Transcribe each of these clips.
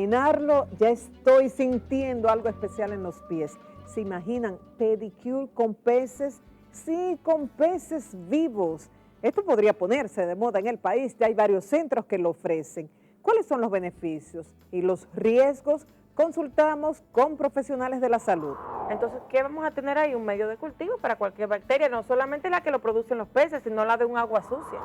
imaginarlo, ya estoy sintiendo algo especial en los pies. ¿Se imaginan pedicure con peces? Sí, con peces vivos. Esto podría ponerse de moda en el país, ya hay varios centros que lo ofrecen. ¿Cuáles son los beneficios y los riesgos? Consultamos con profesionales de la salud. Entonces, ¿qué vamos a tener ahí? Un medio de cultivo para cualquier bacteria, no solamente la que lo producen los peces, sino la de un agua sucia.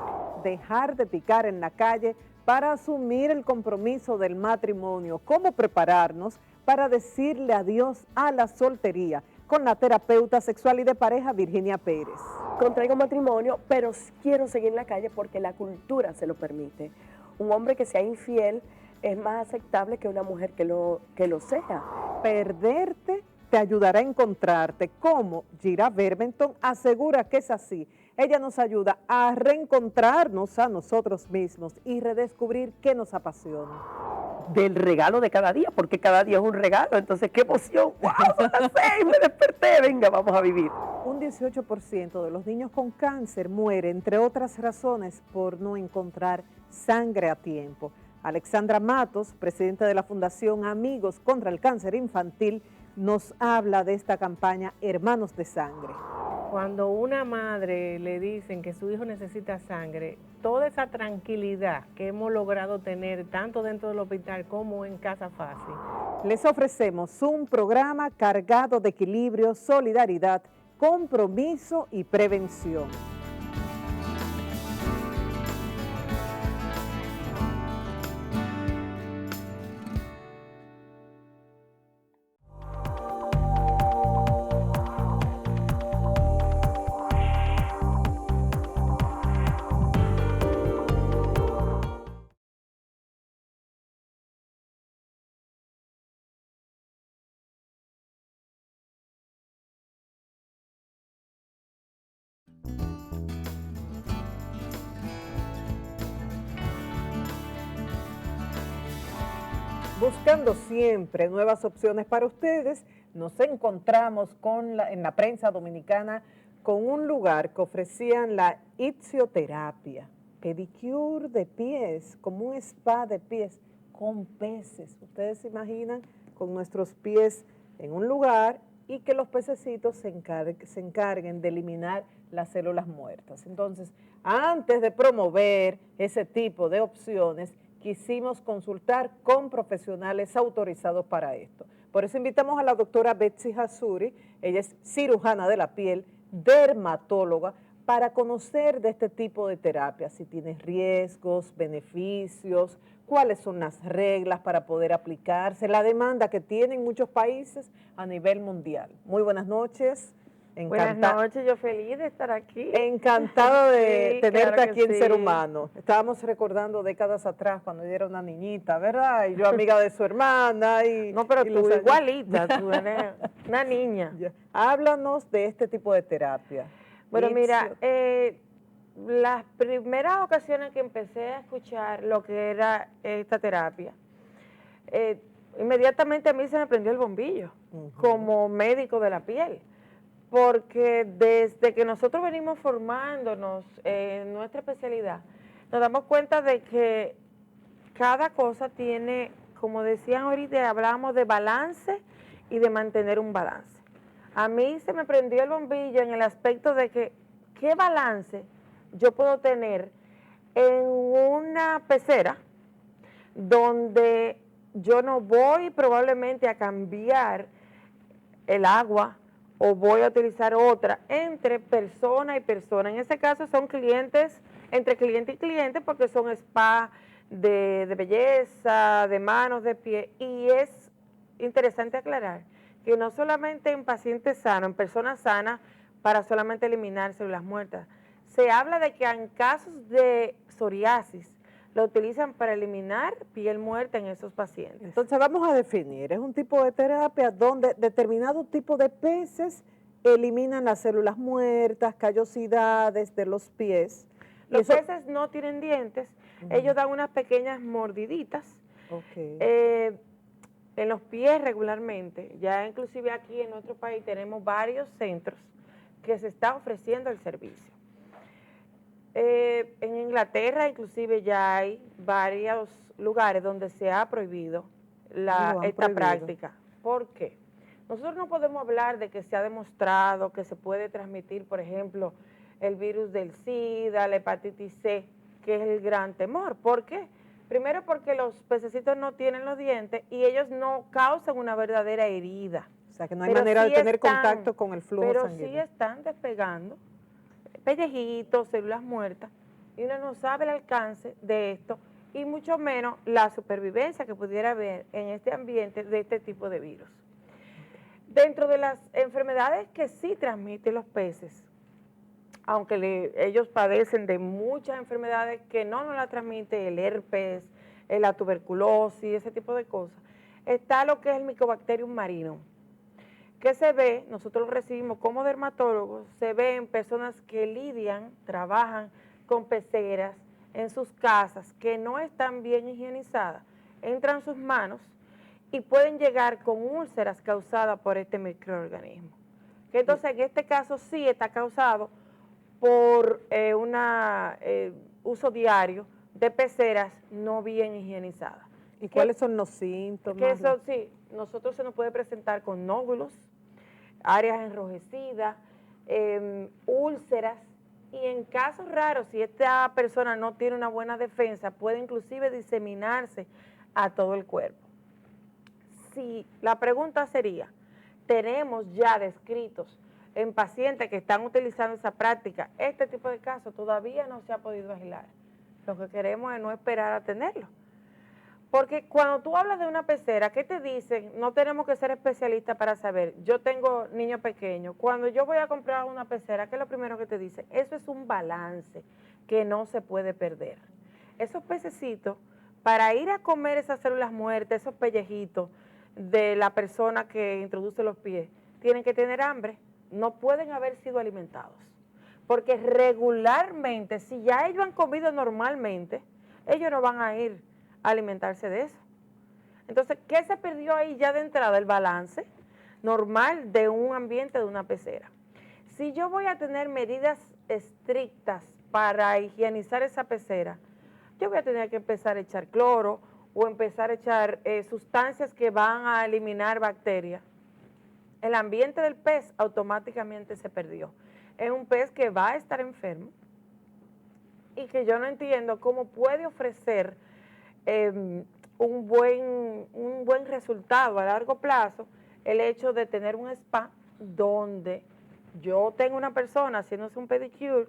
Dejar de picar en la calle para asumir el compromiso del matrimonio. ¿Cómo prepararnos para decirle adiós a la soltería? Con la terapeuta sexual y de pareja Virginia Pérez. Contraigo matrimonio, pero quiero seguir en la calle porque la cultura se lo permite. Un hombre que sea infiel es más aceptable que una mujer que lo sea. Perderte te ayudará a encontrarte. Como Gira Vermenton asegura que es así. Ella nos ayuda a reencontrarnos a nosotros mismos y redescubrir qué nos apasiona. Del regalo de cada día, porque cada día es un regalo. Entonces, qué emoción. ¡Wow! Son las 6, me desperté. Venga, vamos a vivir. Un 18% de los niños con cáncer muere, entre otras razones, por no encontrar sangre a tiempo. Alexandra Matos, presidenta de la Fundación Amigos contra el Cáncer Infantil, nos habla de esta campaña Hermanos de Sangre. Cuando una madre le dicen que su hijo necesita sangre, toda esa tranquilidad que hemos logrado tener tanto dentro del hospital como en Casa Fácil. Les ofrecemos un programa cargado de equilibrio, solidaridad, compromiso y prevención. Buscando siempre nuevas opciones para ustedes, nos encontramos en la prensa dominicana con un lugar que ofrecían la ichthyoterapia, pedicure de pies, como un spa de pies con peces. Ustedes se imaginan con nuestros pies en un lugar y que los pececitos se encarguen de eliminar las células muertas. Entonces, antes de promover ese tipo de opciones, quisimos consultar con profesionales autorizados para esto. Por eso invitamos a la doctora Betsy Hasuri, ella es cirujana de la piel, dermatóloga, para conocer de este tipo de terapia, si tiene riesgos, beneficios, cuáles son las reglas para poder aplicarse, la demanda que tienen muchos países a nivel mundial. Muy buenas noches. Buenas noches, yo feliz de estar aquí. Encantado de Sí, tenerte claro que aquí en sí. Ser Humano. Estábamos recordando décadas atrás cuando ella era una niñita, ¿verdad? Y yo amiga de su hermana. No, pero y tú los años- igualita, tú eres una niña. Ya. Háblanos de este tipo de terapia. Bueno, mira, las primeras ocasiones que empecé a escuchar lo que era esta terapia, inmediatamente a mí se me prendió el bombillo como médico de la piel, porque desde que nosotros venimos formándonos en nuestra especialidad, nos damos cuenta de que cada cosa tiene, como decían ahorita, hablábamos de balance y de mantener un balance. A mí se me prendió el bombillo en el aspecto de que, ¿qué balance yo puedo tener en una pecera donde yo no voy probablemente a cambiar el agua o voy a utilizar otra entre persona y persona? En ese caso son clientes, entre cliente y cliente, porque son spa de belleza, de manos, de pie, y es interesante aclarar que no solamente en pacientes sanos, en personas sanas, para solamente eliminar células muertas. Se habla de que en casos de psoriasis lo utilizan para eliminar piel muerta en esos pacientes. Entonces vamos a definir, es un tipo de terapia donde determinado tipo de peces eliminan las células muertas, callosidades de los pies. Los peces no tienen dientes, ellos dan unas pequeñas mordiditas en los pies regularmente. Ya inclusive aquí en nuestro país tenemos varios centros que se está ofreciendo el servicio. En Inglaterra inclusive ya hay varios lugares donde se ha prohibido esta práctica. ¿Por qué? Nosotros no podemos hablar de que se ha demostrado que se puede transmitir, por ejemplo, el virus del SIDA, la hepatitis C, que es el gran temor. ¿Por qué? Primero porque los pececitos no tienen los dientes y ellos no causan una verdadera herida. O sea, que no hay manera de tener contacto con el flujo sanguíneo. sanguíneo. Pero sí están despegando pellejitos, células muertas, y uno no sabe el alcance de esto, y mucho menos la supervivencia que pudiera haber en este ambiente de este tipo de virus. Dentro de las enfermedades que sí transmiten los peces, aunque ellos padecen de muchas enfermedades que no nos la transmite, el herpes, la tuberculosis, ese tipo de cosas, está lo que es el Mycobacterium marino, que se ve, nosotros lo recibimos como dermatólogos, se ve en personas que lidian, trabajan con peceras en sus casas que no están bien higienizadas, entran sus manos y pueden llegar con úlceras causadas por este microorganismo. Que entonces en este caso sí está causado por un uso diario de peceras no bien higienizadas. ¿Y cuáles son los síntomas? Que eso sí, nosotros se nos puede presentar con nódulos, áreas enrojecidas, úlceras, y en casos raros, si esta persona no tiene una buena defensa, puede inclusive diseminarse a todo el cuerpo. Si la pregunta sería, tenemos ya descritos en pacientes que están utilizando esa práctica, este tipo de casos todavía no se ha podido aislar. Lo que queremos es no esperar a tenerlo. Porque cuando tú hablas de una pecera, ¿qué te dicen? No tenemos que ser especialistas para saber. Yo tengo niños pequeños. Cuando yo voy a comprar una pecera, ¿qué es lo primero que te dicen? Eso es un balance que no se puede perder. Esos pececitos, para ir a comer esas células muertas, esos pellejitos de la persona que introduce los pies, tienen que tener hambre. No pueden haber sido alimentados. Porque regularmente, si ya ellos han comido normalmente, ellos no van a ir alimentarse de eso. Entonces, ¿qué se perdió ahí ya de entrada? El balance normal de un ambiente de una pecera. Si yo voy a tener medidas estrictas para higienizar esa pecera, yo voy a tener que empezar a echar cloro o empezar a echar sustancias que van a eliminar bacterias. El ambiente del pez automáticamente se perdió. Es un pez que va a estar enfermo y que yo no entiendo cómo puede ofrecer un buen resultado a largo plazo el hecho de tener un spa donde yo tengo una persona haciéndose un pedicure,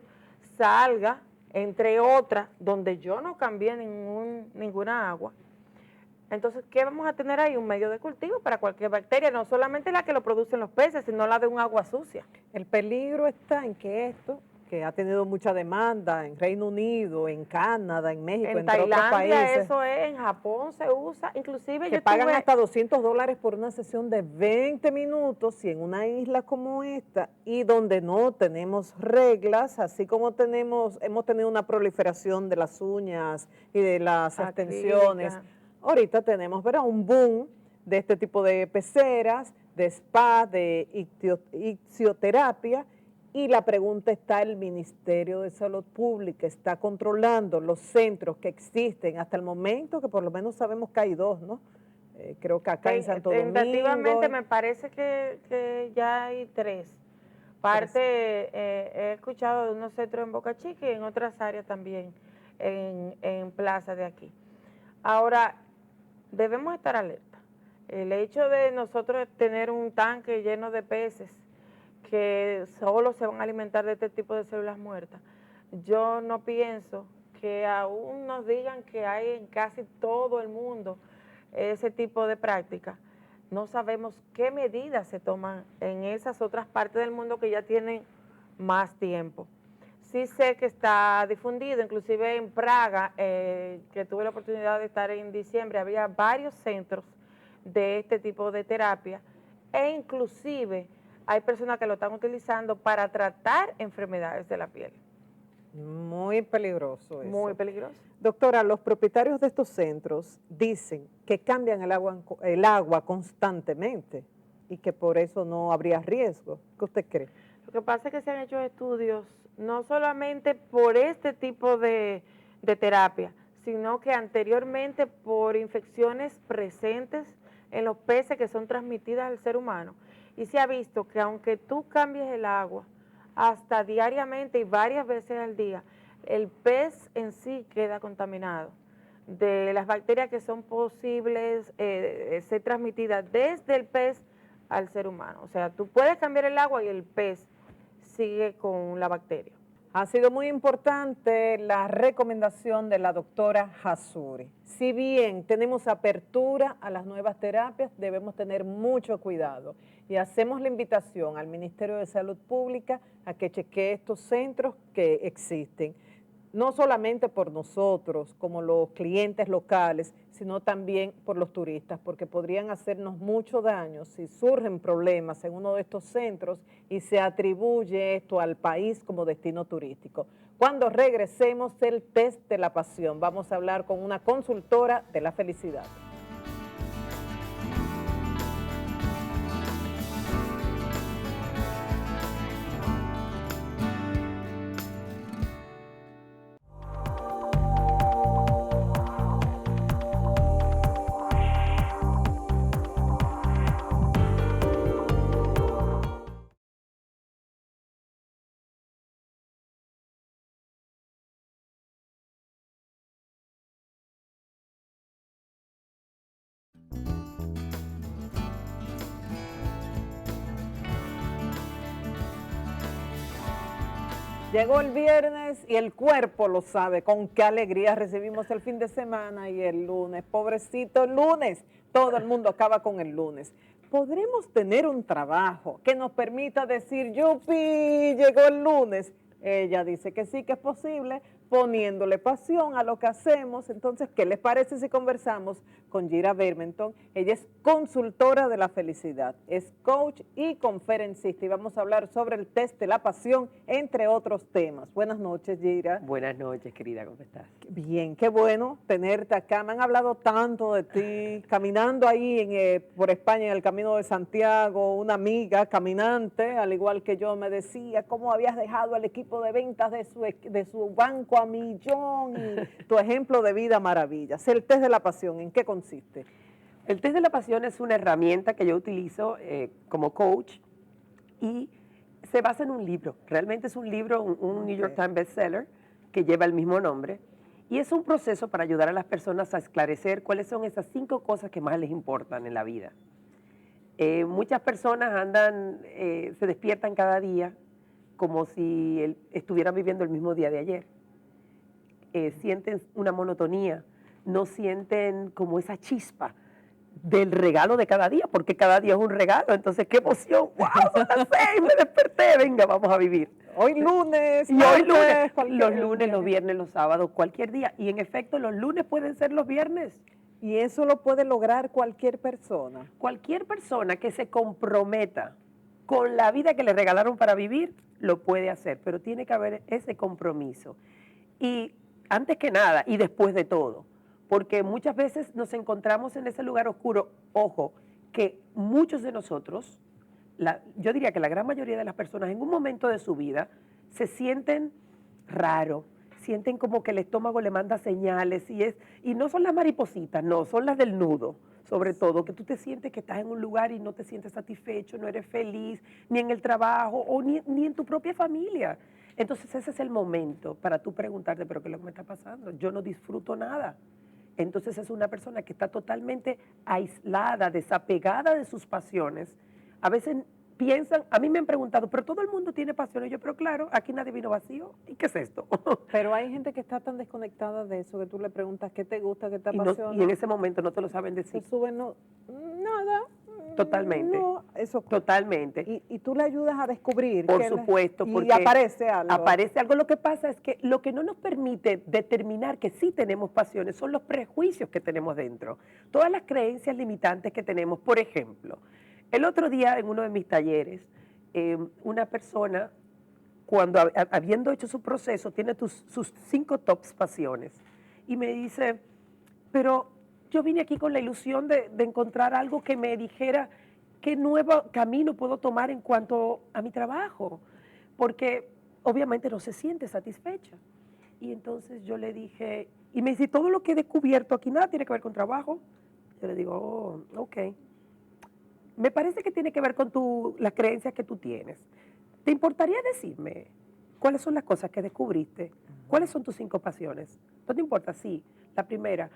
salga, entre otras, donde yo no cambié ninguna agua. Entonces, ¿qué vamos a tener ahí? Un medio de cultivo para cualquier bacteria, no solamente la que lo producen los peces, sino la de un agua sucia. El peligro está en que esto, que ha tenido mucha demanda en Reino Unido, en Canadá, en México, entre otros países. En Tailandia eso es, en Japón se usa, inclusive que pagan hasta $200 por una sesión de 20 minutos y en una isla como esta y donde no tenemos reglas, así como hemos tenido una proliferación de las uñas y de las extensiones. Ahorita tenemos, ¿verdad?, un boom de este tipo de peceras, de spa, de ictioterapia. Y la pregunta está, ¿el Ministerio de Salud Pública está controlando los centros que existen hasta el momento? Que por lo menos sabemos que hay 2, ¿no? Creo que acá en Santo Domingo. Tentativamente me parece que ya hay 3. He escuchado de unos centros en Boca Chica y en otras áreas también, en plaza de aquí. Ahora, debemos estar alerta. El hecho de nosotros tener un tanque lleno de peces que solo se van a alimentar de este tipo de células muertas, yo no pienso que aún nos digan que hay en casi todo el mundo ese tipo de práctica. No sabemos qué medidas se toman en esas otras partes del mundo que ya tienen más tiempo. Sí sé que está difundido, inclusive en Praga, que tuve la oportunidad de estar en diciembre, había varios centros de este tipo de terapia e inclusive hay personas que lo están utilizando para tratar enfermedades de la piel. Muy peligroso eso. Muy peligroso. Doctora, los propietarios de estos centros dicen que cambian el agua constantemente y que por eso no habría riesgo. ¿Qué usted cree? Lo que pasa es que se han hecho estudios no solamente por este tipo de terapia, sino que anteriormente por infecciones presentes en los peces que son transmitidas al ser humano. Y se ha visto que aunque tú cambies el agua hasta diariamente y varias veces al día, el pez en sí queda contaminado de las bacterias que son posibles ser transmitidas desde el pez al ser humano. O sea, tú puedes cambiar el agua y el pez sigue con la bacteria. Ha sido muy importante la recomendación de la doctora Hasuri. Si bien tenemos apertura a las nuevas terapias, debemos tener mucho cuidado y hacemos la invitación al Ministerio de Salud Pública a que chequee estos centros que existen, no solamente por nosotros como los clientes locales, sino también por los turistas, porque podrían hacernos mucho daño si surgen problemas en uno de estos centros y se atribuye esto al país como destino turístico. Cuando regresemos, el test de la pasión. Vamos a hablar con una consultora de la felicidad. Llegó el viernes y el cuerpo lo sabe, con qué alegría recibimos el fin de semana y el lunes. Pobrecito lunes, todo el mundo acaba con el lunes. ¿Podremos tener un trabajo que nos permita decir, yupi, llegó el lunes? Ella dice que sí, que es posible, poniéndole pasión a lo que hacemos. Entonces, ¿qué les parece si conversamos con Gira Bermenton? Ella es consultora de la felicidad, es coach y conferencista y vamos a hablar sobre el test de la pasión, entre otros temas. Buenas noches, Gira. Buenas noches, querida, ¿cómo estás? Bien, qué bueno tenerte acá. Me han hablado tanto de ti, caminando ahí por España en el Camino de Santiago, una amiga caminante, al igual que yo, me decía cómo habías dejado al equipo de ventas de su banco a millón y tu ejemplo de vida maravillas. El test de la pasión, ¿en qué consiste? El test de la pasión es una herramienta que yo utilizo como coach y se basa en un libro. Realmente es un libro, un New York Times bestseller que lleva el mismo nombre y es un proceso para ayudar a las personas a esclarecer cuáles son esas 5 cosas que más les importan en la vida. Muchas personas se despiertan cada día como si estuvieran viviendo el mismo día de ayer. Sienten una monotonía, no sienten como esa chispa del regalo de cada día, porque cada día es un regalo, entonces qué emoción, wow, son las 6, me desperté, venga, vamos a vivir. Hoy lunes, y martes, hoy lunes, los lunes, los viernes, los sábados, cualquier día, y en efecto los lunes pueden ser los viernes. Y eso lo puede lograr cualquier persona. Cualquier persona que se comprometa con la vida que le regalaron para vivir, lo puede hacer, pero tiene que haber ese compromiso. Y antes que nada y después de todo, porque muchas veces nos encontramos en ese lugar oscuro. Ojo, que muchos de nosotros, yo diría que la gran mayoría de las personas en un momento de su vida se sienten raro, sienten como que el estómago le manda señales y no son las maripositas, no, son las del nudo, sobre todo, que tú te sientes que estás en un lugar y no te sientes satisfecho, no eres feliz, ni en el trabajo o ni en tu propia familia. Entonces ese es el momento para tú preguntarte, ¿pero qué es lo que me está pasando? Yo no disfruto nada. Entonces es una persona que está totalmente aislada, desapegada de sus pasiones. A veces piensan, a mí me han preguntado, pero todo el mundo tiene pasiones. Yo, pero claro, aquí nadie vino vacío. ¿Y qué es esto? Pero hay gente que está tan desconectada de eso que tú le preguntas qué te gusta, qué te apasiona. Y en ese momento no te lo saben decir. Se suben, nada. Totalmente. No, eso. Totalmente. Y tú le ayudas a descubrir. Por supuesto. Y aparece algo. Aparece algo. Lo que pasa es que lo que no nos permite determinar que sí tenemos pasiones son los prejuicios que tenemos dentro. Todas las creencias limitantes que tenemos. Por ejemplo, el otro día en uno de mis talleres, una persona, cuando habiendo hecho su proceso, tiene sus 5 tops pasiones. Y me dice, pero yo vine aquí con la ilusión de encontrar algo que me dijera qué nuevo camino puedo tomar en cuanto a mi trabajo, porque obviamente no se siente satisfecha. Y entonces yo le dije, y me dice, todo lo que he descubierto aquí nada tiene que ver con trabajo. Yo le digo, oh, ok. Me parece que tiene que ver con las creencias que tú tienes. ¿Te importaría decirme cuáles son las cosas que descubriste? ¿Cuáles son tus 5 pasiones? ¿No te importa? Sí. La primera,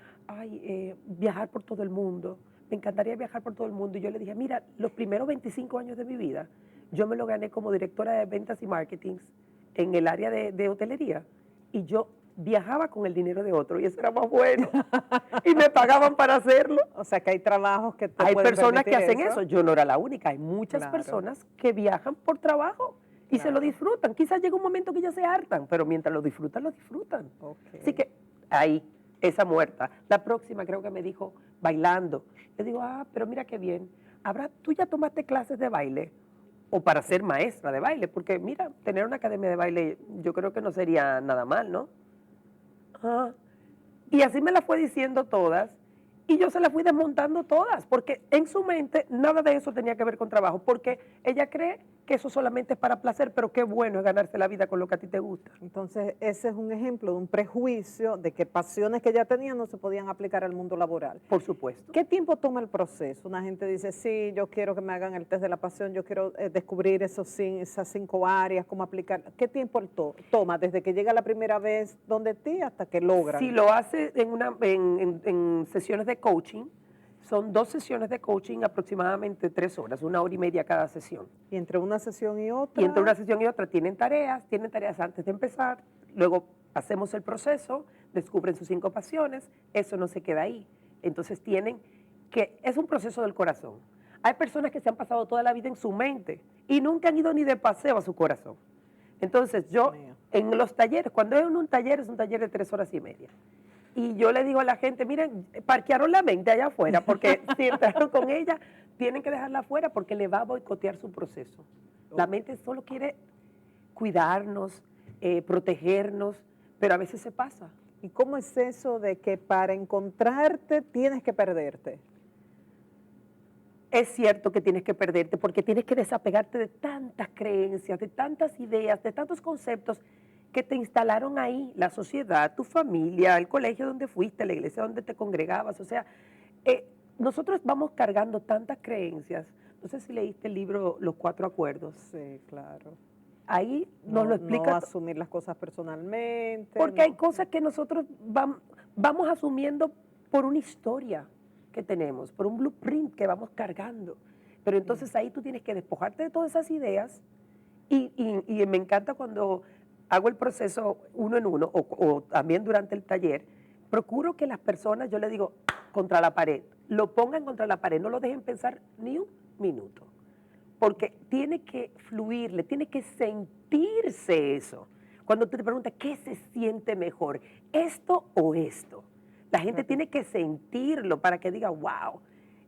viajar por todo el mundo. Me encantaría viajar por todo el mundo. Y yo le dije, mira, los primeros 25 años de mi vida, yo me lo gané como directora de ventas y marketing en el área de hotelería. Y yo viajaba con el dinero de otro y eso era más bueno. Y me pagaban para hacerlo. O sea que hay trabajos que te Hay pueden personas que permitir hacen eso. Yo no era la única. Hay muchas Claro. personas que viajan por trabajo y se lo disfrutan. Quizás llega un momento que ya se hartan, pero mientras lo disfrutan, lo disfrutan. Okay. Así que ahí, esa muerta. La próxima creo que me dijo bailando. Le digo, pero mira qué bien. ¿Tú ya tomaste clases de baile? O para ser maestra de baile, porque mira, tener una academia de baile yo creo que no sería nada mal, ¿no? Y así me las fue diciendo todas y yo se las fui desmontando todas, porque en su mente nada de eso tenía que ver con trabajo, porque ella cree que eso solamente es para placer, pero qué bueno es ganarse la vida con lo que a ti te gusta. Entonces, ese es un ejemplo de un prejuicio de que pasiones que ella tenía no se podían aplicar al mundo laboral. Por supuesto. ¿Qué tiempo toma el proceso? Una gente dice, sí, yo quiero que me hagan el test de la pasión, yo quiero descubrir esas 5 áreas, cómo aplicar. ¿Qué tiempo toma desde que llega la primera vez donde ti hasta que logran? Si lo hace en sesiones de coaching, son 2 sesiones de coaching aproximadamente 3 horas, 1 hora y media cada sesión. ¿Y entre una sesión y otra? Y entre una sesión y otra tienen tareas antes de empezar, luego hacemos el proceso, descubren sus 5 pasiones, eso no se queda ahí. Entonces es un proceso del corazón. Hay personas que se han pasado toda la vida en su mente y nunca han ido ni de paseo a su corazón. Entonces en los talleres, cuando es un taller de 3 horas y media. Y yo le digo a la gente, miren, parquearon la mente allá afuera, porque si entraron con ella, tienen que dejarla afuera porque le va a boicotear su proceso. La mente solo quiere cuidarnos, protegernos, pero a veces se pasa. ¿Y cómo es eso de que para encontrarte tienes que perderte? Es cierto que tienes que perderte porque tienes que desapegarte de tantas creencias, de tantas ideas, de tantos conceptos que te instalaron ahí, la sociedad, tu familia, el colegio donde fuiste, la iglesia donde te congregabas. O sea, nosotros vamos cargando tantas creencias. No sé si leíste el libro Los 4 Acuerdos. Sí, claro. Ahí nos lo explica. No asumir las cosas personalmente. Porque hay cosas que nosotros vamos asumiendo por una historia que tenemos, por un blueprint que vamos cargando. Pero entonces ahí tú tienes que despojarte de todas esas ideas y me encanta cuando hago el proceso 1 en 1 o también durante el taller, procuro que las personas, yo le digo, contra la pared, lo pongan contra la pared, no lo dejen pensar ni un minuto, porque tiene que fluirle, tiene que sentirse eso. Cuando tú te preguntas, ¿qué se siente mejor? ¿Esto o esto? La gente tiene que sentirlo para que diga, wow.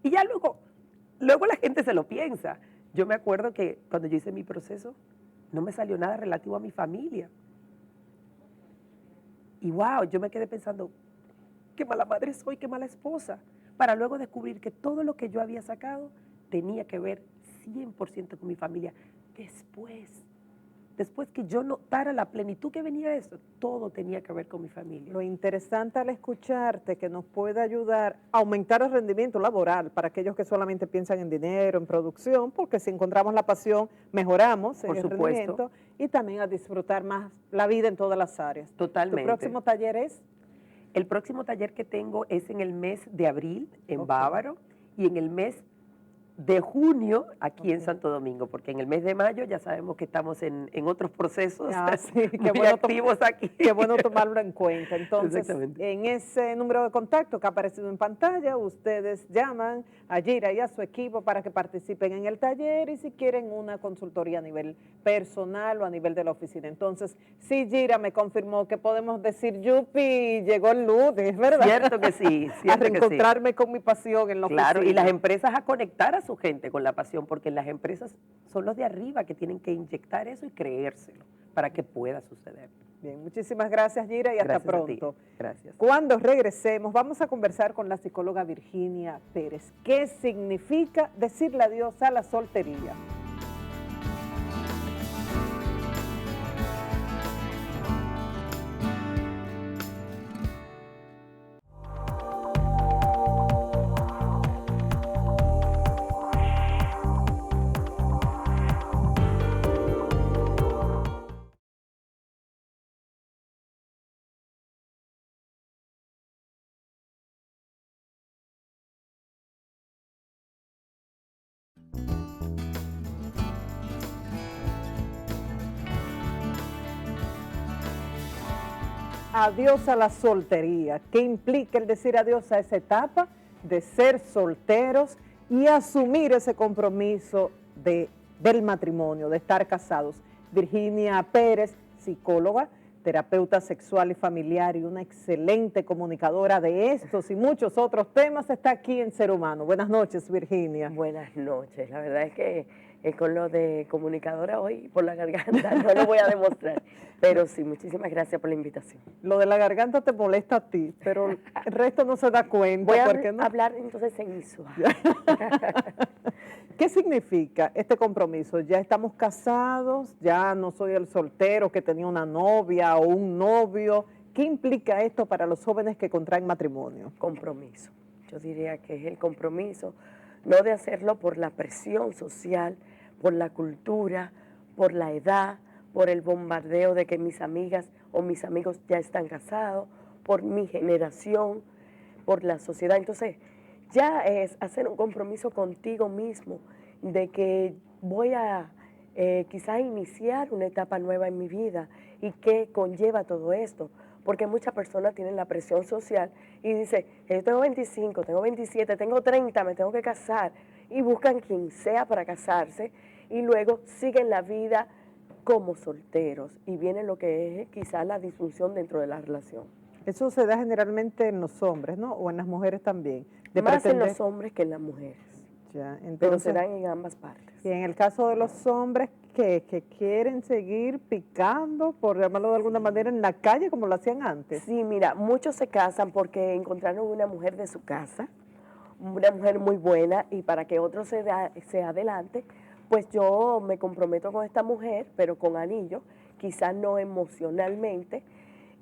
Y ya luego la gente se lo piensa. Yo me acuerdo que cuando yo hice mi proceso, no me salió nada relativo a mi familia. Y wow, yo me quedé pensando, qué mala madre soy, qué mala esposa. Para luego descubrir que todo lo que yo había sacado tenía que ver 100% con mi familia. Después que yo notara la plenitud que venía de eso, todo tenía que ver con mi familia. Lo interesante al escucharte que nos puede ayudar a aumentar el rendimiento laboral para aquellos que solamente piensan en dinero, en producción, porque si encontramos la pasión, mejoramos en el rendimiento y también a disfrutar más la vida en todas las áreas. Totalmente. ¿Tu próximo taller es? El próximo taller que tengo es en el mes de abril en Bávaro y en el mes de junio aquí en Santo Domingo, porque en el mes de mayo ya sabemos que estamos en otros procesos muy activos aquí. Qué bueno tomarlo en cuenta. Entonces, en ese número de contacto que ha aparecido en pantalla, ustedes llaman a Yira y a su equipo para que participen en el taller y si quieren una consultoría a nivel personal o a nivel de la oficina. Entonces, sí, Yira me confirmó que podemos decir, yupi, llegó el lunes, ¿verdad? Cierto que sí. A reencontrarme con mi pasión en la oficina. Claro, y las empresas a conectar a su gente con la pasión, porque las empresas son los de arriba que tienen que inyectar eso y creérselo para que pueda suceder. Bien, muchísimas gracias, Yira, y hasta pronto. Gracias. Cuando regresemos, vamos a conversar con la psicóloga Virginia Pérez. ¿Qué significa decirle adiós a la soltería? adiós a la soltería. ¿Qué implica el decir adiós a esa etapa de ser solteros y asumir ese compromiso del matrimonio, de estar casados? Virginia Pérez, psicóloga, terapeuta sexual y familiar y una excelente comunicadora de estos y muchos otros temas, está aquí en Ser Humano. Buenas noches, Virginia. Buenas noches. La verdad es que con lo de comunicadora hoy por la garganta no lo voy a demostrar, pero sí, muchísimas gracias por la invitación. Lo de la garganta te molesta a ti, pero el resto no se da cuenta. Voy a porque no... hablar entonces sensual. ¿Qué significa este compromiso? Ya estamos casados, ya no soy el soltero que tenía una novia o un novio. ¿Qué implica esto para los jóvenes que contraen matrimonio? Compromiso. Yo diría que es el compromiso, no de hacerlo por la presión social, por la cultura, por la edad, por el bombardeo de que mis amigas o mis amigos ya están casados, por mi generación, por la sociedad. Entonces, ya es hacer un compromiso contigo mismo de que voy a quizás iniciar una etapa nueva en mi vida y qué conlleva todo esto. Porque muchas personas tienen la presión social y dicen, yo tengo 25, tengo 27, tengo 30, me tengo que casar. Y buscan quien sea para casarse y luego siguen la vida como solteros. Y viene lo que es quizás la disfunción dentro de la relación. Eso se da generalmente en los hombres, ¿no? O en las mujeres también. Más en los hombres que en las mujeres. Ya, entonces, pero se dan en ambas partes. Y en el caso de los hombres que quieren seguir picando, por llamarlo de alguna manera, en la calle como lo hacían antes. Sí, mira, muchos se casan porque encontraron una mujer de su casa, una mujer muy buena, y para que otro se adelante, pues yo me comprometo con esta mujer, pero con anillo, quizás no emocionalmente,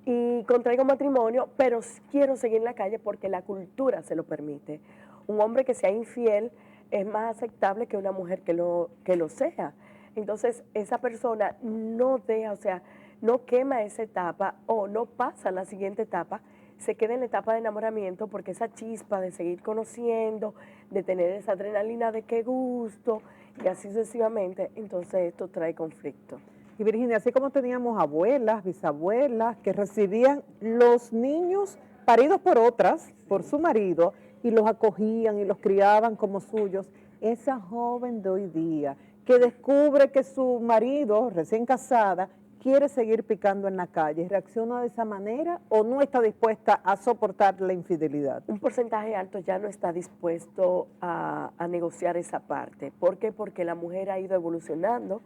y contraigo matrimonio, pero quiero seguir en la calle porque la cultura se lo permite. Un hombre que sea infiel es más aceptable que una mujer que lo sea. Entonces, esa persona no deja, o sea, no quema esa etapa o no pasa a la siguiente etapa, se queda en la etapa de enamoramiento porque esa chispa de seguir conociendo, de tener esa adrenalina de qué gusto y así sucesivamente, entonces esto trae conflicto. Y Virginia, así como teníamos abuelas, bisabuelas que recibían los niños paridos por otras, por su marido, y los acogían y los criaban como suyos, esa joven de hoy día que descubre que su marido, recién casada, quiere seguir picando en la calle, ¿reacciona de esa manera o no está dispuesta a soportar la infidelidad? Un porcentaje alto ya no está dispuesto a negociar esa parte. ¿Por qué? Porque la mujer ha ido evolucionando,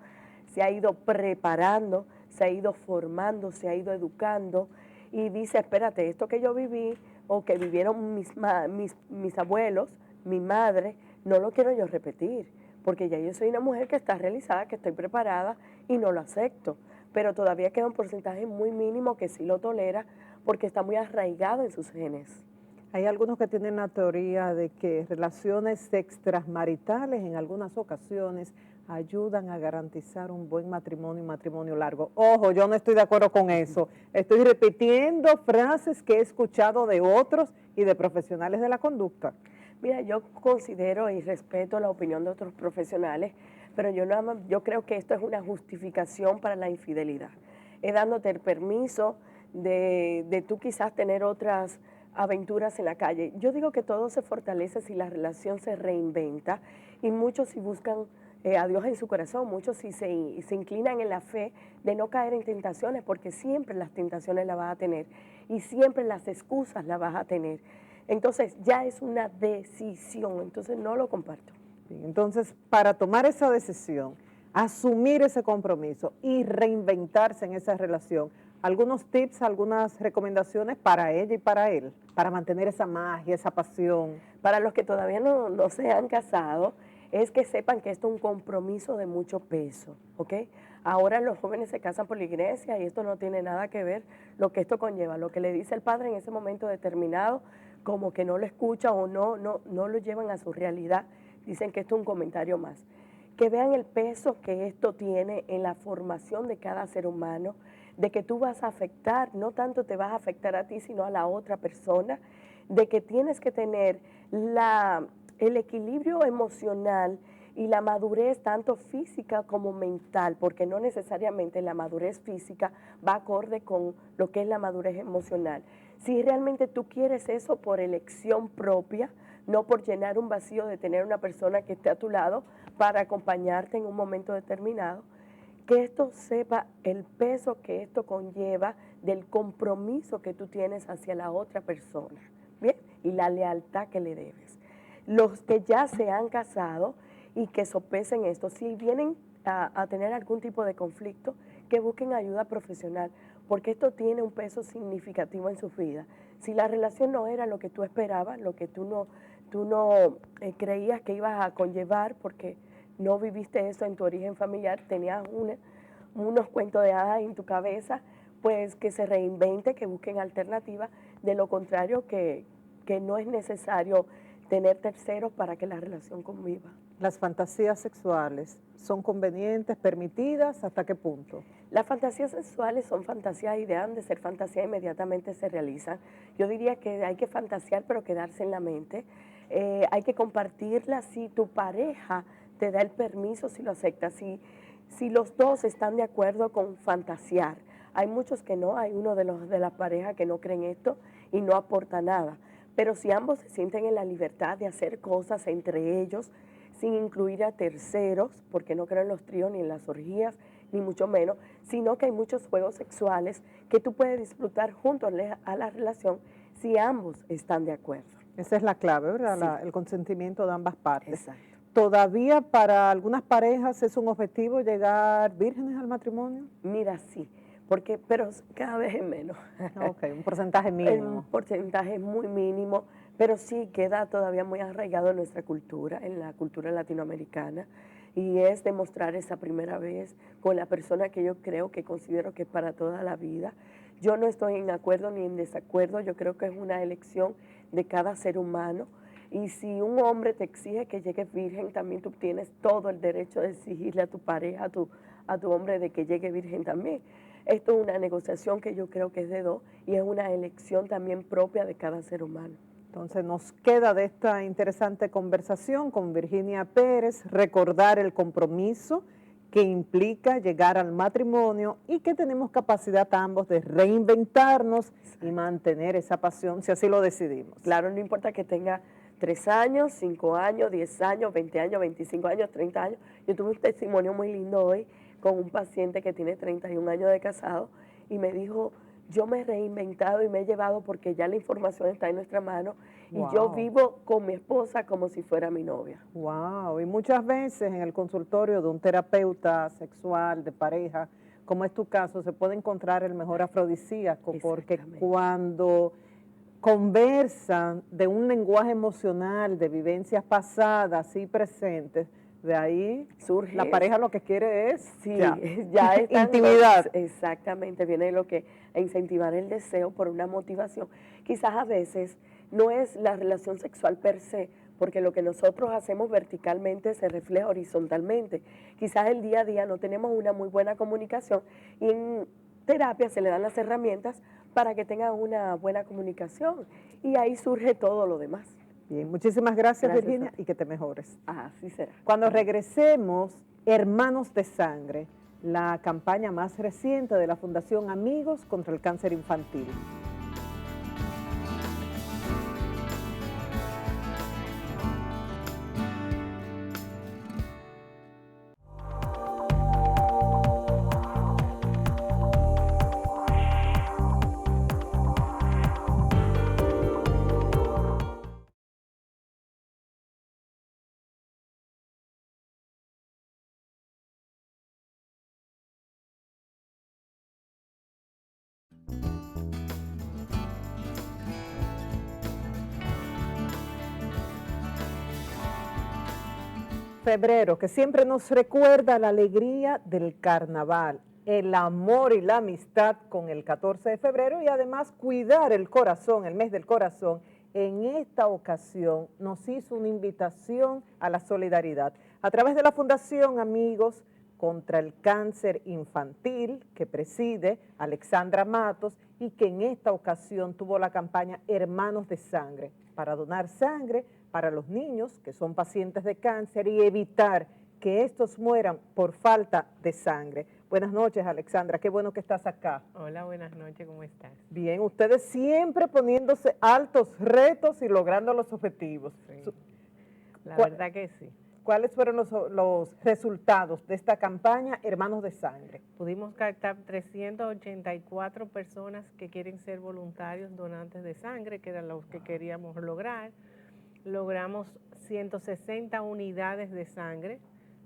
se ha ido preparando, se ha ido formando, se ha ido educando y dice, espérate, esto que yo viví o que vivieron mis abuelos, mi madre, no lo quiero yo repetir, porque ya yo soy una mujer que está realizada, que estoy preparada y no lo acepto. Pero todavía queda un porcentaje muy mínimo que sí lo tolera porque está muy arraigado en sus genes. Hay algunos que tienen la teoría de que relaciones extramaritales en algunas ocasiones ayudan a garantizar un buen matrimonio y matrimonio largo. Ojo, yo no estoy de acuerdo con eso. Estoy repitiendo frases que he escuchado de otros y de profesionales de la conducta. Mira, yo considero y respeto la opinión de otros profesionales, pero yo creo que esto es una justificación para la infidelidad. Es dándote el permiso de tú quizás tener otras aventuras en la calle. Yo digo que todo se fortalece si la relación se reinventa y muchos si buscan a Dios en su corazón, muchos si se inclinan en la fe de no caer en tentaciones, porque siempre las tentaciones las vas a tener y siempre las excusas las vas a tener. Entonces ya es una decisión, entonces no lo comparto. Entonces, para tomar esa decisión, asumir ese compromiso y reinventarse en esa relación, algunos tips, algunas recomendaciones para ella y para él, para mantener esa magia, esa pasión. Para los que todavía no se han casado, es que sepan que esto es un compromiso de mucho peso, ¿ok? Ahora los jóvenes se casan por la iglesia y esto no tiene nada que ver lo que esto conlleva. Lo que le dice el padre en ese momento determinado, como que no lo escuchan o no lo llevan a su realidad, dicen que esto es un comentario más. Que vean el peso que esto tiene en la formación de cada ser humano, de que tú vas a afectar, no tanto te vas a afectar a ti, sino a la otra persona, de que tienes que tener el equilibrio emocional Y la madurez tanto física como mental, porque no necesariamente la madurez física va acorde con lo que es la madurez emocional. Si realmente tú quieres eso por elección propia, no por llenar un vacío de tener una persona que esté a tu lado para acompañarte en un momento determinado, que esto sepa el peso que esto conlleva del compromiso que tú tienes hacia la otra persona, ¿bien? Y la lealtad que le debes. Los que ya se han casado y que sopesen esto, si vienen a tener algún tipo de conflicto, que busquen ayuda profesional, porque esto tiene un peso significativo en sus vidas. Si la relación no era lo que tú esperabas, lo que tú no creías que ibas a conllevar, porque no viviste eso en tu origen familiar, tenías unos cuentos de hadas en tu cabeza, pues que se reinvente, que busquen alternativas. De lo contrario, que no es necesario tener terceros para que la relación conviva. ¿Las fantasías sexuales son convenientes, permitidas? ¿Hasta qué punto? Las fantasías sexuales son fantasías y deben de ser fantasías, inmediatamente se realizan. Yo diría que hay que fantasear, pero quedarse en la mente. Hay que compartirla si tu pareja te da el permiso, si lo acepta, si los dos están de acuerdo con fantasear. Hay muchos que no, hay uno de la pareja que no creen esto y no aporta nada. Pero si ambos se sienten en la libertad de hacer cosas entre ellos, sin incluir a terceros, porque no creo en los tríos ni en las orgías, ni mucho menos, sino que hay muchos juegos sexuales que tú puedes disfrutar junto a la relación si ambos están de acuerdo. Esa es la clave, ¿verdad? Sí. El consentimiento de ambas partes. Exacto. ¿Todavía para algunas parejas es un objetivo llegar vírgenes al matrimonio? Mira, sí, pero cada vez es menos. Ok, un porcentaje mínimo. Un porcentaje muy mínimo, pero sí queda todavía muy arraigado en nuestra cultura, en la cultura latinoamericana, y es demostrar esa primera vez con la persona que yo creo, que considero que es para toda la vida. Yo no estoy en acuerdo ni en desacuerdo, yo creo que es una elección de cada ser humano, y si un hombre te exige que llegues virgen, también tú tienes todo el derecho de exigirle a tu pareja, a tu hombre, de que llegue virgen también. Esto es una negociación que yo creo que es de dos y es una elección también propia de cada ser humano. Entonces nos queda de esta interesante conversación con Virginia Pérez recordar el compromiso que implica llegar al matrimonio y que tenemos capacidad ambos de reinventarnos y mantener esa pasión si así lo decidimos. Claro, no importa que tenga 3 años, 5 años, 10 años, 20 años, 25 años, 30 años. Yo tuve un testimonio muy lindo hoy con un paciente que tiene 31 años de casado y me dijo, yo me he reinventado y me he llevado porque ya la información está en nuestra mano y yo vivo con mi esposa como si fuera mi novia. Wow, y muchas veces en el consultorio de un terapeuta sexual, de pareja, como es tu caso, se puede encontrar el mejor afrodisíaco, porque cuando conversan de un lenguaje emocional, de vivencias pasadas y presentes, de ahí surge la pareja lo que quiere es ya intimidad. Exactamente, viene lo que a incentivar el deseo por una motivación. Quizás a veces no es la relación sexual per se, porque lo que nosotros hacemos verticalmente se refleja horizontalmente. Quizás el día a día no tenemos una muy buena comunicación y en terapia se le dan las herramientas para que tengan una buena comunicación y ahí surge todo lo demás. Bien, muchísimas gracias Virginia, y que te mejores. Así será. Cuando regresemos, Hermanos de Sangre, la campaña más reciente de la Fundación Amigos contra el Cáncer Infantil. Febrero, que siempre nos recuerda la alegría del carnaval, el amor y la amistad con el 14 de febrero y además cuidar el corazón, el mes del corazón. En esta ocasión nos hizo una invitación a la solidaridad a través de la Fundación Amigos contra el Cáncer Infantil, que preside Alexandra Matos y que en esta ocasión tuvo la campaña Hermanos de Sangre, para donar sangre, para para los niños que son pacientes de cáncer y evitar que estos mueran por falta de sangre. Buenas noches, Alexandra, qué bueno que estás acá. Hola, buenas noches, ¿cómo estás? Bien, ustedes siempre poniéndose altos retos y logrando los objetivos. Sí, la ¿Cuál- verdad que sí. ¿Cuáles fueron los resultados de esta campaña Hermanos de Sangre? Pudimos captar 384 personas que quieren ser voluntarios donantes de sangre, que eran los que queríamos lograr. Logramos 160 unidades de sangre,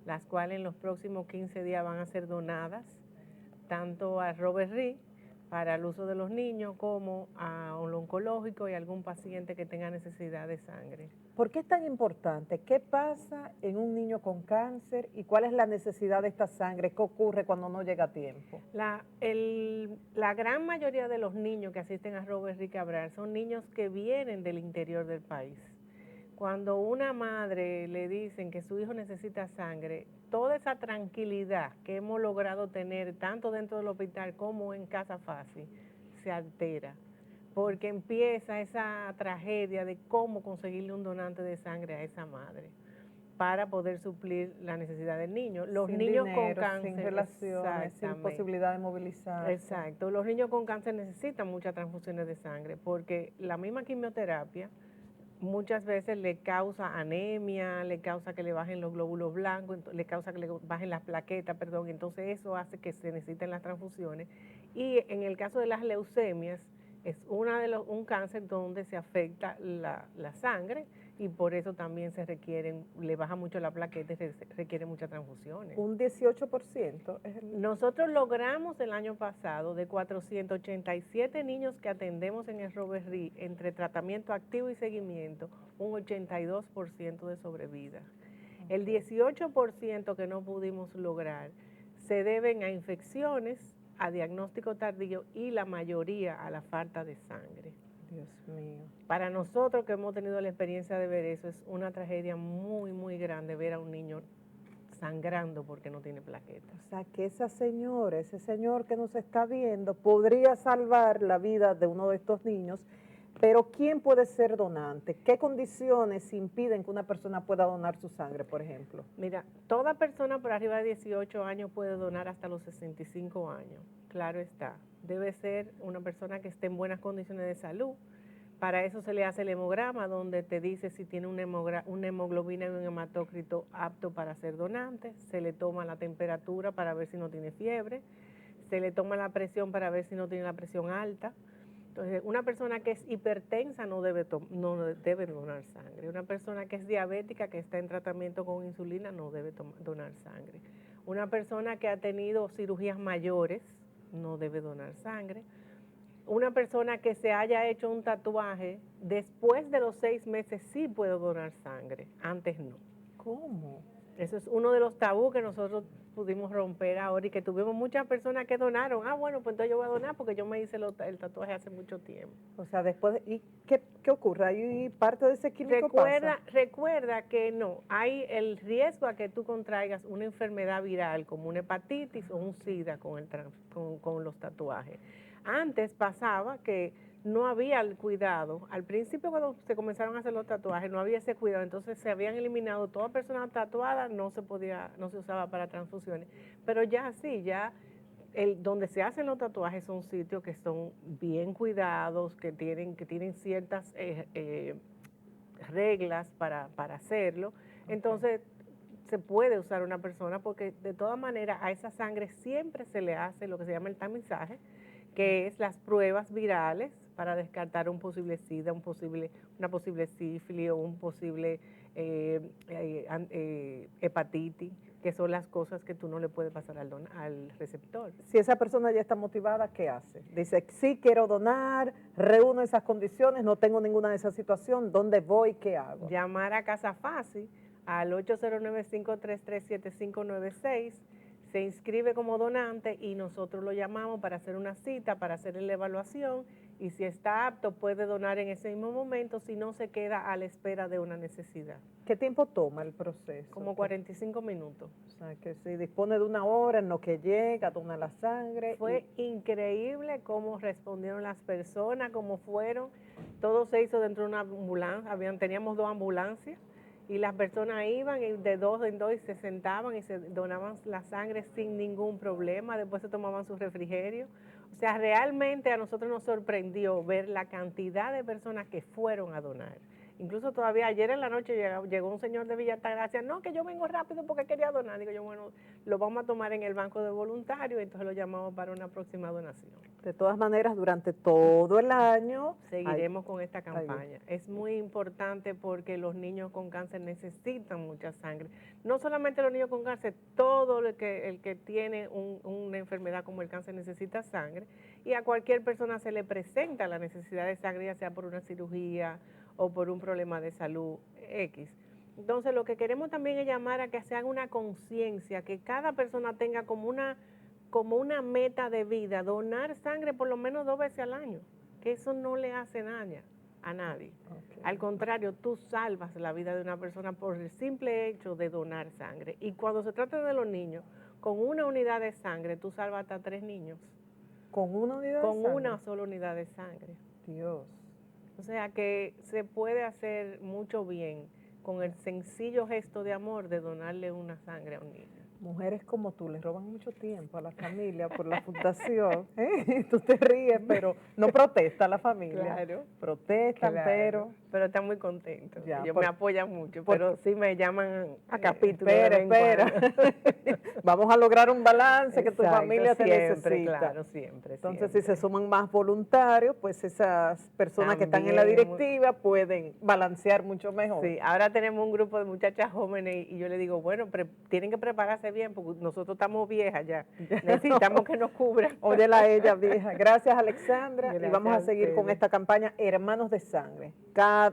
las cuales en los próximos 15 días van a ser donadas, tanto a Robert Reed para el uso de los niños como a un oncológico y algún paciente que tenga necesidad de sangre. ¿Por qué es tan importante? ¿Qué pasa en un niño con cáncer y cuál es la necesidad de esta sangre? ¿Qué ocurre cuando no llega a tiempo? La gran mayoría de los niños que asisten a Robert Reed Cabral son niños que vienen del interior del país. Cuando una madre le dicen que su hijo necesita sangre, toda esa tranquilidad que hemos logrado tener tanto dentro del hospital como en Casa Fácil se altera, porque empieza esa tragedia de cómo conseguirle un donante de sangre a esa madre para poder suplir la necesidad del niño. Los Sin niños dinero, con cáncer, sin relaciones, sin exactamente. posibilidad de movilizarse. Exacto, los niños con cáncer necesitan muchas transfusiones de sangre porque la misma quimioterapia muchas veces le causa anemia, le causa que le bajen los glóbulos blancos, le causa que le bajen las plaquetas, perdón, entonces eso hace que se necesiten las transfusiones. Y en el caso de las leucemias, es un cáncer donde se afecta la sangre y por eso también le baja mucho la plaqueta y se requieren muchas transfusiones. Un 18% es el... Nosotros logramos el año pasado de 487 niños que atendemos en el Robert Reed, entre tratamiento activo y seguimiento, un 82% de sobrevida. El 18% que no pudimos lograr se deben a infecciones, a diagnóstico tardío y la mayoría a la falta de sangre. Dios mío. Para nosotros que hemos tenido la experiencia de ver eso, es una tragedia muy, muy grande ver a un niño sangrando porque no tiene plaquetas. O sea, que esa señora, ese señor que nos está viendo, podría salvar la vida de uno de estos niños, pero ¿quién puede ser donante? ¿Qué condiciones impiden que una persona pueda donar su sangre, por ejemplo? Mira, toda persona por arriba de 18 años puede donar hasta los 65 años, claro está. Debe ser una persona que esté en buenas condiciones de salud. Para eso se le hace el hemograma, donde te dice si tiene una hemoglobina y un hematócrito apto para ser donante. Se le toma la temperatura para ver si no tiene fiebre. Se le toma la presión para ver si no tiene la presión alta. Entonces, una persona que es hipertensa no debe donar sangre. Una persona que es diabética, que está en tratamiento con insulina, no debe donar sangre. Una persona que ha tenido cirugías mayores no debe donar sangre. Una persona que se haya hecho un tatuaje, después de los 6 meses sí puede donar sangre, antes no. ¿Cómo? Eso es uno de los tabús que nosotros pudimos romper ahora y que tuvimos muchas personas que donaron. Ah, bueno, pues entonces yo voy a donar porque yo me hice el tatuaje hace mucho tiempo. O sea, después, ¿y qué ocurre? ¿Hay parte de ese químico pasa? Recuerda que no, hay el riesgo a que tú contraigas una enfermedad viral como una hepatitis o un SIDA con los tatuajes. Antes pasaba que no había el cuidado. Al principio cuando se comenzaron a hacer los tatuajes no había ese cuidado, entonces se habían eliminado toda persona tatuada, no se usaba para transfusiones. Pero ya sí, donde se hacen los tatuajes son sitios que son bien cuidados, que tienen ciertas reglas para hacerlo. Entonces se puede usar una persona porque de todas maneras a esa sangre siempre se le hace lo que se llama el tamizaje, que es las pruebas virales para descartar un posible SIDA, una posible sífilis o un posible hepatitis, que son las cosas que tú no le puedes pasar al receptor. Si esa persona ya está motivada, ¿qué hace? Dice, sí quiero donar, reúno esas condiciones, no tengo ninguna de esas situaciones, ¿dónde voy? ¿Qué hago? Llamar a Casa Fácil al 809-533-7596, se inscribe como donante y nosotros lo llamamos para hacer una cita, para hacer la evaluación y si está apto puede donar en ese mismo momento, si no se queda a la espera de una necesidad. ¿Qué tiempo toma el proceso? Como 45 minutos. O sea, que si dispone de una hora en lo que llega, dona la sangre. Fue increíble cómo respondieron las personas, cómo fueron. Todo se hizo dentro de una ambulancia, teníamos 2 ambulancias y las personas iban y de 2 en 2 y se sentaban y se donaban la sangre sin ningún problema, después se tomaban su refrigerio. O sea, realmente a nosotros nos sorprendió ver la cantidad de personas que fueron a donar. Incluso todavía ayer en la noche llegó un señor de Villa Altagracia, no, que yo vengo rápido porque quería donar. Digo yo, bueno, lo vamos a tomar en el banco de voluntarios, entonces lo llamamos para una próxima donación. De todas maneras, durante todo el año seguiremos con esta campaña. Es muy importante porque los niños con cáncer necesitan mucha sangre. No solamente los niños con cáncer, todo el que tiene una enfermedad como el cáncer necesita sangre, y a cualquier persona se le presenta la necesidad de sangre, ya sea por una cirugía o por un problema de salud X. Entonces, lo que queremos también es llamar a que se haga una conciencia, que cada persona tenga como una meta de vida, donar sangre por lo menos 2 veces al año, que eso no le hace daño a nadie. Okay. Al contrario, tú salvas la vida de una persona por el simple hecho de donar sangre. Y cuando se trata de los niños, con una unidad de sangre, tú salvas hasta 3 niños. ¿Con una unidad de sangre? Con una sola unidad de sangre. Dios. O sea que se puede hacer mucho bien con el sencillo gesto de amor de donarle una sangre a un niño. Mujeres como tú le roban mucho tiempo a la familia por la fundación. Tú te ríes, pero no protesta la familia. Claro. Protestan, claro. Pero están muy contentos. Ya, ellos me apoyan mucho, pero sí me llaman a capítulo. Espera. Vamos a lograr un balance. Exacto, que tu familia siempre, te necesita. Claro, siempre. Entonces, siempre. si se suman más voluntarios, pues esas personas que están en la directiva pueden balancear mucho mejor. Sí, ahora tenemos un grupo de muchachas jóvenes y yo le digo, bueno, tienen que prepararse bien porque nosotros estamos viejas ya. Necesitamos que nos cubran. Óyela a ella, vieja. Gracias, Alexandra. Gracias, y vamos a seguir con esta campaña Hermanos de Sangre.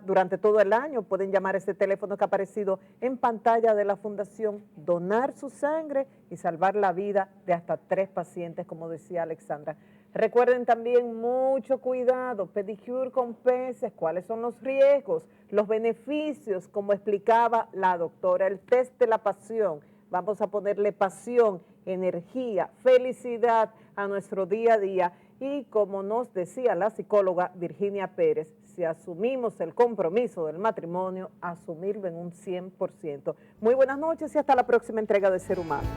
Durante todo el año pueden llamar a ese teléfono que ha aparecido en pantalla de la Fundación, donar su sangre y salvar la vida de hasta 3 pacientes, como decía Alexandra. Recuerden también mucho cuidado, pedicure con peces, cuáles son los riesgos, los beneficios, como explicaba la doctora, el test de la pasión. Vamos a ponerle pasión, energía, felicidad a nuestro día a día. Y como nos decía la psicóloga Virginia Pérez, si asumimos el compromiso del matrimonio, asumirlo en un 100%. Muy buenas noches y hasta la próxima entrega de Ser Humano.